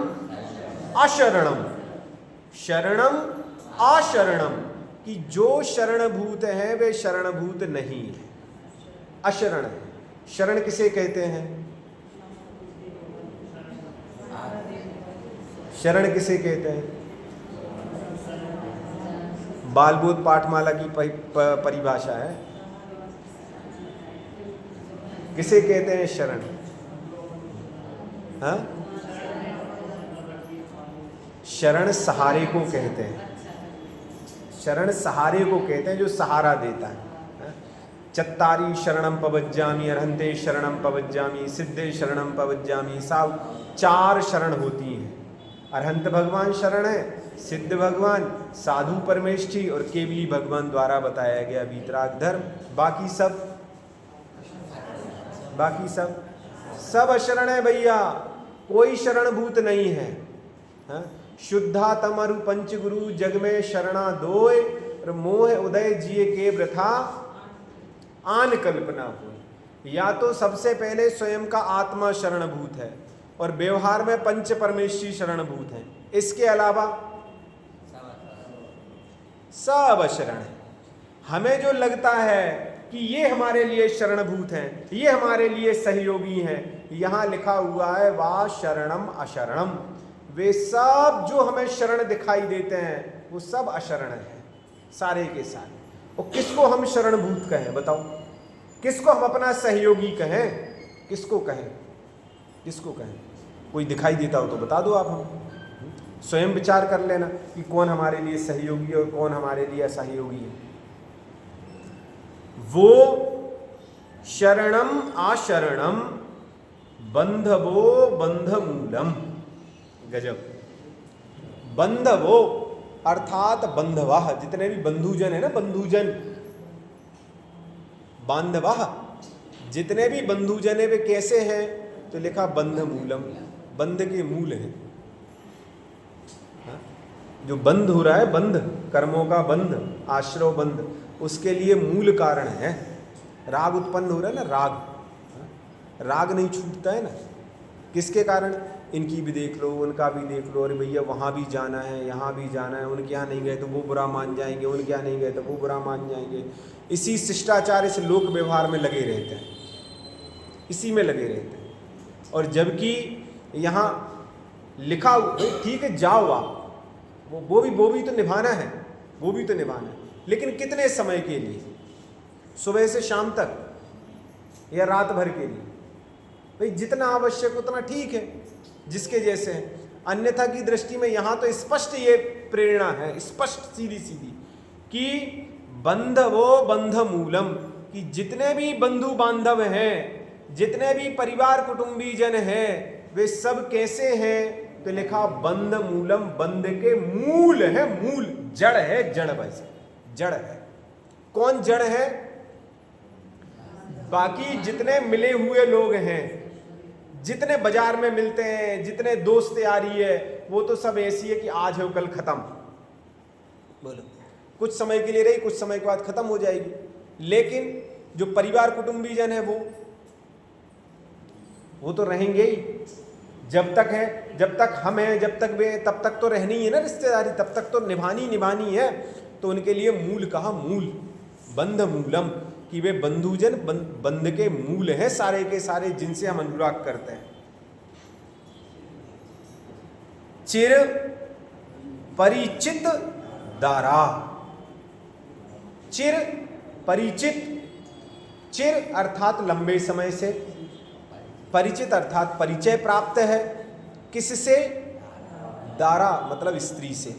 अशरणम। शरणम अशरणम कि जो शरणभूत है वे शरणभूत नहीं है, अशरण है। शरण किसे कहते हैं? शरण किसे कहते हैं? बालबोध पाठमाला की परिभाषा है। किसे कहते हैं शरण? हाँ, शरण सहारे को कहते हैं। शरण सहारे को कहते हैं जो सहारा देता है। चत्तारी शरणम पवज्जामि, अरहंते शरणम पवज्जामि, सिद्धे शरणम पवज्जामि। सब 4 शरण होती हैं। अरहंत भगवान शरण है, सिद्ध भगवान, साधु परमेष्ठी और केवली भगवान द्वारा बताया गया वीतराग धर्म। बाकी सब अशरण है भैया, कोई शरणभूत नहीं है। हाँ? शुद्धा तमरु पंचगुरु जग में शरणा दोय, और मोह उदय जिए के वृथा आन कल्पना हो। या तो सबसे पहले स्वयं का आत्मा शरणभूत है और व्यवहार में पंच परमेष्ठी शरणभूत हैं। इसके अलावा सब अशरण है। हमें जो लगता है कि ये हमारे लिए शरणभूत हैं, ये हमारे लिए सहयोगी हैं, यहां लिखा हुआ है वा शरणम अशरणम। वे सब जो हमें शरण दिखाई देते हैं वो सब अशरण है, सारे के सारे। और किसको हम शरणभूत कहें बताओ? किसको हम अपना सहयोगी कहें? किसको कहें? किसको कहें? कोई दिखाई देता हो तो बता दो आप। हम स्वयं विचार कर लेना कि कौन हमारे लिए सहयोगी और कौन हमारे लिए असहयोगी है। वो शरणम आशरणम बंधवो बंधमूलम। गजब। बंधवो अर्थात बंधवाह, जितने भी बंधुजन है ना, बंधुजन, बांधवाह, जितने भी बंधुजन है वे कैसे हैं? तो लिखा बंधमूलम, बंध के मूल हैं। जो बंध हो रहा है, बंध कर्मों का बंध, आश्रव बंध, उसके लिए मूल कारण है। राग उत्पन्न हो रहा है ना, राग नहीं छूटता है ना, किसके कारण? इनकी भी देख लो, उनका भी देख लो, अरे भैया वहाँ भी जाना है, यहाँ भी जाना है, उनके यहाँ नहीं गए तो वो बुरा मान जाएंगे, उनके यहाँ नहीं गए तो वो बुरा मान जाएंगे। इसी शिष्टाचार, इस लोक व्यवहार में लगे रहते हैं, इसी में लगे रहते हैं। और जबकि यहाँ लिखा ठीक है जाओ आप, वो भी तो निभाना है, वो भी तो निभाना है, लेकिन कितने समय के लिए? सुबह से शाम तक या रात भर के लिए? भाई जितना आवश्यक उतना ठीक है, जिसके जैसे हैं। अन्यथा की दृष्टि में यहाँ तो स्पष्ट ये प्रेरणा है, स्पष्ट सीधी सीधी, कि बंधवो बंधमूलम, कि जितने भी बंधु बांधव हैं, जितने भी परिवार कुटुंबी जन हैं, वे सब कैसे हैं? तो लिखा बंध मूलम, बंध के मूल है, मूल जड़ है, जड़ वैसे जड़ है। कौन जड़ है? बाकी जितने मिले हुए लोग हैं, जितने बाजार में मिलते हैं, जितने दोस्त यारी है, वो तो सब ऐसी है कि आज है कल खत्म। बोलो, कुछ समय के लिए रही, कुछ समय के बाद खत्म हो जाएगी। लेकिन जो परिवार कुटुंबीजन है वो तो रहेंगे ही। जब तक है, जब तक हम हैं, जब तक वे, तब तक तो रहनी ही है ना रिश्तेदारी, तब तक तो निभानी है। तो उनके लिए मूल कहा, मूल बंध मूलम, कि वे बंधुजन बंध के मूल हैं सारे के सारे, जिनसे हम अनुराग करते हैं। चिर परिचित दारा, चिर परिचित, चिर अर्थात लंबे समय से, परिचित अर्थात परिचय प्राप्त है। किससे? दारा मतलब स्त्री से।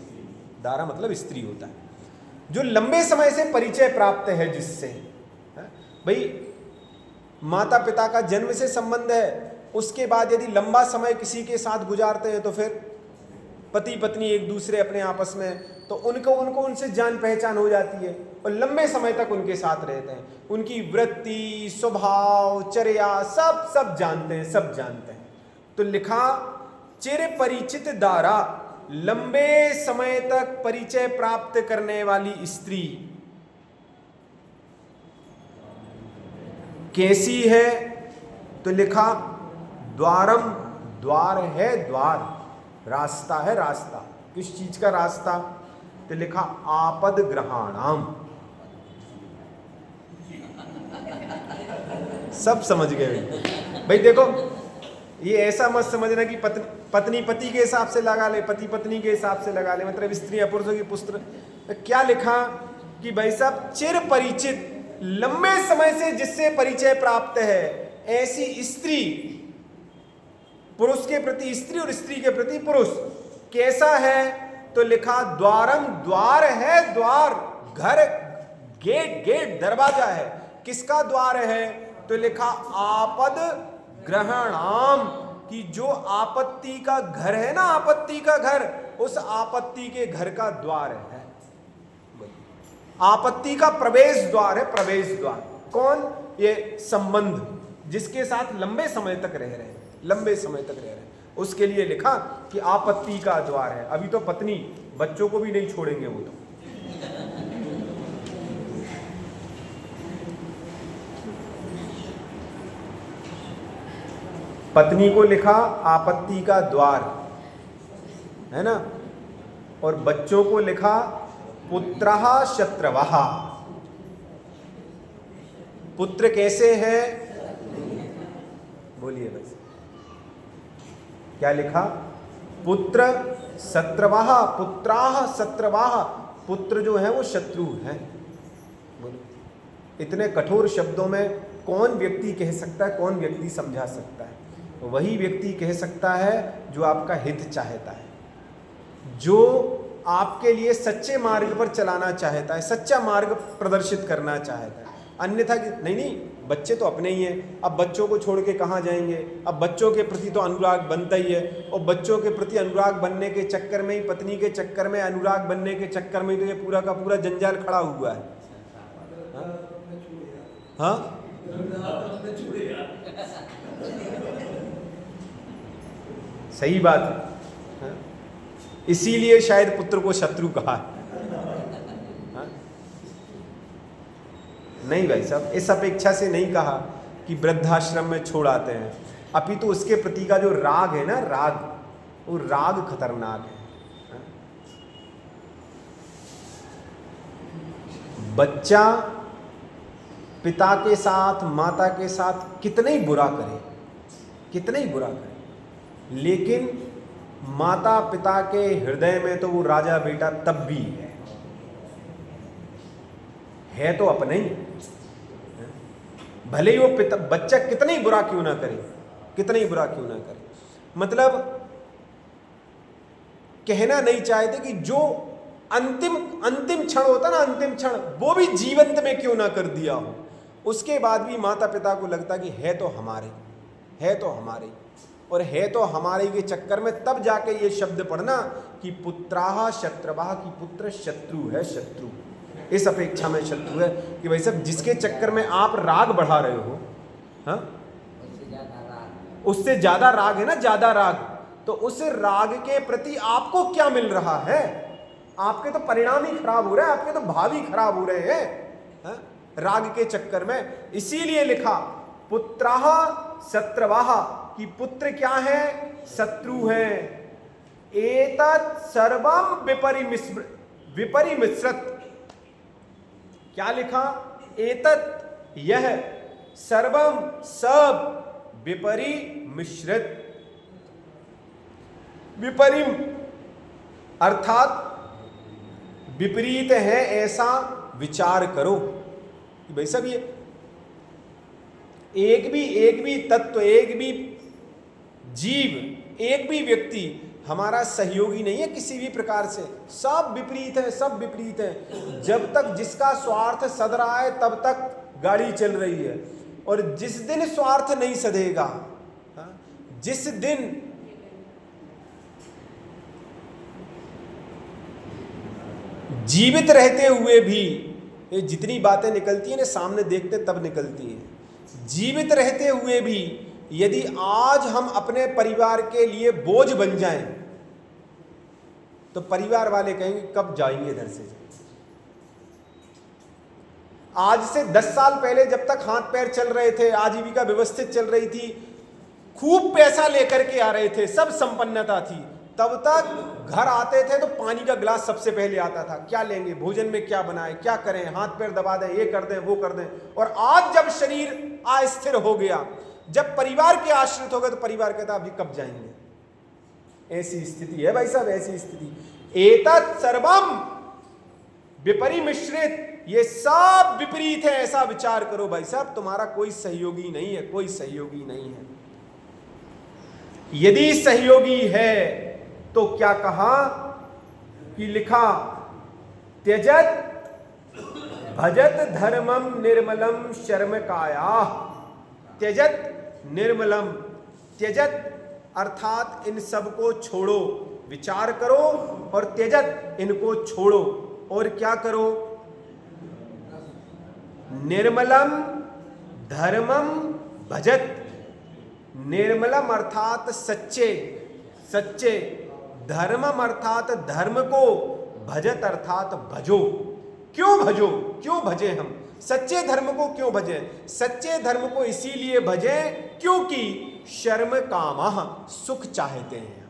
दारा मतलब स्त्री होता है जो लंबे समय से परिचय प्राप्त है, जिससे भाई माता पिता का जन्म से संबंध है, उसके बाद यदि लंबा समय किसी के साथ गुजारते हैं तो फिर पति पत्नी एक दूसरे अपने आपस में, तो उनको उनसे जान पहचान हो जाती है और लंबे समय तक उनके साथ रहते हैं। उनकी वृत्ति, स्वभाव, चर्या सब जानते हैं, सब जानते हैं। तो लिखा चिर परिचित दारा, लंबे समय तक परिचय प्राप्त करने वाली स्त्री कैसी है? तो लिखा द्वारम, द्वार है, द्वार, रास्ता है, रास्ता। किस चीज का रास्ता? तो लिखा आपद ग्रहाणाम। सब समझ गए भाई। देखो, ये ऐसा मत समझना कि पत्नी पति के हिसाब से लगा ले, पति पत्नी के हिसाब से लगा ले, मतलब स्त्री पुरुषों की पुत्र। क्या लिखा कि भाई साहब चिर परिचित, लंबे समय से जिससे परिचय प्राप्त है, ऐसी स्त्री, पुरुष के प्रति स्त्री और स्त्री के प्रति पुरुष कैसा है? तो लिखा द्वारम, द्वार है, द्वार, घर, गेट, गेट दरवाजा है। किसका द्वार है? तो लिखा आपद ग्रहणाम, कि जो आपत्ति का घर है ना, आपत्ति का घर, उस आपत्ति के घर का द्वार है। आपत्ति का प्रवेश द्वार है, प्रवेश द्वार। कौन? ये संबंध जिसके साथ लंबे समय तक रह रहे हैं, लंबे समय तक रह रहे हैं, उसके लिए लिखा कि आपत्ति का द्वार है। अभी तो पत्नी बच्चों को भी नहीं छोड़ेंगे वो तो। पत्नी को लिखा आपत्ति का द्वार है ना, और बच्चों को लिखा पुत्रः शत्रवः। पुत्र कैसे है? बोलिए बस, क्या लिखा? पुत्र शत्रवः, पुत्राः शत्रवः। पुत्र जो है वो शत्रु है। बोलो, इतने कठोर शब्दों में कौन व्यक्ति कह सकता है, कौन व्यक्ति समझा सकता है? वही व्यक्ति कह सकता है जो आपका हित चाहता है, जो आपके लिए सच्चे मार्ग पर चलाना चाहता है, सच्चा मार्ग प्रदर्शित करना चाहता है। अन्यथा नहीं, बच्चे तो अपने ही हैं, अब बच्चों को छोड़ के कहाँ जाएंगे? अब बच्चों के प्रति तो अनुराग बनता ही है, और बच्चों के प्रति अनुराग बनने के चक्कर में ही, पत्नी के चक्कर में, अनुराग बनने के चक्कर में तो ये पूरा का पूरा जंजाल खड़ा हुआ है। हाँ, सही बात है। इसीलिए शायद पुत्र को शत्रु कहा है। नहीं भाई साहब, इस अपेक्षा से नहीं कहा कि वृद्धाश्रम में छोड़ आते हैं, अपितु उसके प्रति का जो राग है ना, राग, वो राग खतरनाक है। बच्चा पिता के साथ, माता के साथ कितना ही बुरा करे, कितना ही बुरा करे, लेकिन माता पिता के हृदय में तो वो राजा बेटा तब भी है तो अपने ही। भले ही वो बच्चा कितना ही बुरा क्यों ना करे, कितना ही बुरा क्यों ना करे। मतलब कहना नहीं चाहते कि जो अंतिम क्षण होता ना, अंतिम क्षण, वो भी जीवंत में क्यों ना कर दिया हो, उसके बाद भी माता पिता को लगता कि है तो हमारे, है तो हमारे, और है तो हमारे के चक्कर में तब जाके ये शब्द पढ़ना कि पुत्राः शत्रवः, की पुत्र शत्रु है, शत्रु। इस अपेक्षा में शत्रु है कि भाई साहब जिसके चक्कर में आप राग बढ़ा रहे हो, हाँ, उससे ज्यादा राग है ना, ज्यादा राग, तो उस राग के प्रति आपको क्या मिल रहा है? आपके तो परिणाम ही खराब हो रहे हैं, आपके तो भाव ही खराब हो रहे हैं, हाँ? राग के चक्कर में। इसीलिए लिखा पुत्राः शत्रवाः, कि पुत्र क्या है? शत्रु है। एतत् सर्वं विपरिमिश्रत, क्या लिखा? एतत्, यह, सर्वम, सब, विपरिमिश्रित, विपरिम अर्थात विपरीत है ऐसा विचार करो। कि भाई साहब ये एक भी तत्व, एक भी जीव, एक भी व्यक्ति हमारा सहयोगी नहीं है किसी भी प्रकार से, सब विपरीत है, सब विपरीत है। जब तक जिसका स्वार्थ सध रहा है तब तक गाड़ी चल रही है, और जिस दिन स्वार्थ नहीं सधेगा, जिस दिन जीवित रहते हुए भी, ये जितनी बातें निकलती हैं ना सामने देखते तब निकलती हैं, जीवित रहते हुए भी यदि आज हम अपने परिवार के लिए बोझ बन जाएं तो परिवार वाले कहेंगे कब जाएंगे इधर से। आज से 10 साल पहले जब तक हाथ पैर चल रहे थे, आजीविका व्यवस्थित चल रही थी, खूब पैसा लेकर के आ रहे थे, सब संपन्नता थी, तब तक घर आते थे तो पानी का गिलास सबसे पहले आता था, क्या लेंगे, भोजन में क्या बनाएं, क्या करें, हाथ पैर दबा दें, ये कर दें, वो कर दें। और आज जब शरीर अस्थिर हो गया, जब परिवार के आश्रित हो गए, तो परिवार कहता अभी कब जाएंगे। ऐसी स्थिति है भाई साहब, ऐसी स्थिति। एतत् सर्वम विपरिमिश्रित, ये सब विपरीत है ऐसा विचार करो भाई साहब, तुम्हारा कोई सहयोगी नहीं है, कोई सहयोगी नहीं है। यदि सहयोगी है तो क्या कहा कि लिखा त्यजत भजत धर्मम निर्मलम शर्म काया। त्यजत निर्मलम, त्यजत अर्थात इन सब को छोड़ो, विचार करो, और त्यजत इनको छोड़ो, और क्या करो? निर्मलम धर्मम भजत, निर्मलम अर्थात सच्चे, सच्चे, धर्मम अर्थात धर्म को, भजत अर्थात भजो। क्यों भजो, क्यों भजे हम? सच्चे धर्म को क्यों भजे? सच्चे धर्म को इसीलिए भजे क्योंकि शर्म कामः, सुख चाहते हैं,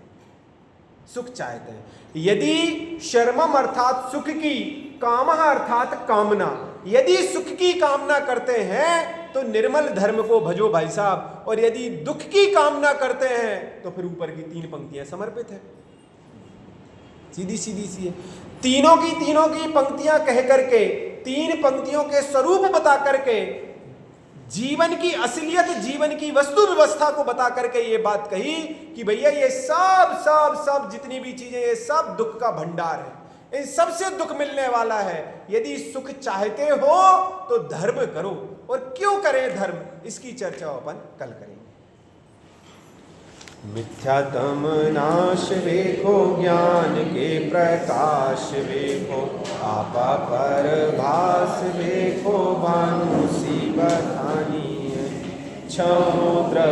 सुख चाहते हैं। यदि शर्मम अर्थात सुख की, कामः अर्थात कामना, यदि सुख की कामना करते हैं तो निर्मल धर्म को भजो भाई साहब, और यदि दुख की कामना करते हैं तो फिर ऊपर की 3 पंक्तियां समर्पित है, सीधी सीधी सी है। तीनों की पंक्तियां कह करके, 3 पंक्तियों के स्वरूप बता करके, जीवन की असलियत, जीवन की वस्तु व्यवस्था को बता करके ये बात कही कि भैया ये सब सब सब जितनी भी चीजें, ये सब दुख का भंडार है, इन सबसे दुख मिलने वाला है। यदि सुख चाहते हो तो धर्म करो, और क्यों करें धर्म, इसकी चर्चा अपन कल करेंगे। मिथ्यात्म नाश देखो, ज्ञान के प्रकाश देखो, आपा पर भास देखो, भानु सी बखानी है, समुद्र